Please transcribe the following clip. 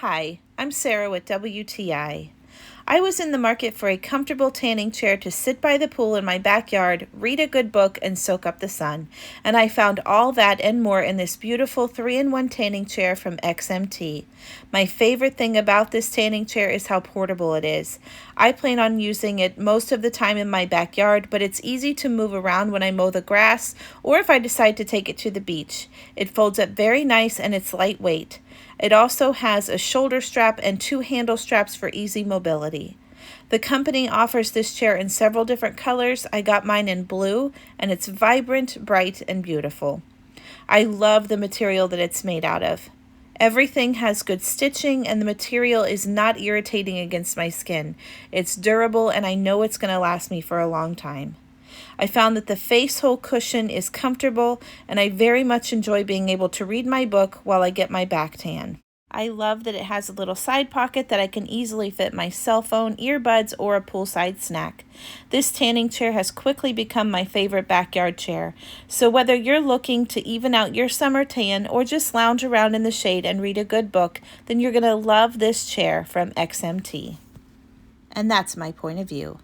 Hi, I'm Sarah with WTI. I was in the market for a comfortable tanning chair to sit by the pool in my backyard, read a good book, and soak up the sun. And I found all that and more in this beautiful 3-in-1 tanning chair from XMT. My favorite thing about this tanning chair is how portable it is. I plan on using it most of the time in my backyard, but it's easy to move around when I mow the grass or if I decide to take it to the beach. It folds up very nice and it's lightweight. It also has a shoulder strap and 2 handle straps for easy mobility. The company offers this chair in several different colors. I got mine in blue, and it's vibrant, bright, and beautiful. I love the material that it's made out of. Everything has good stitching, and the material is not irritating against my skin. It's durable, and I know it's going to last me for a long time. I found that the face hole cushion is comfortable, and I very much enjoy being able to read my book while I get my back tan. I love that it has a little side pocket that I can easily fit my cell phone, earbuds, or a poolside snack. This tanning chair has quickly become my favorite backyard chair, so whether you're looking to even out your summer tan or just lounge around in the shade and read a good book, then you're going to love this chair from XMT. And that's my point of view.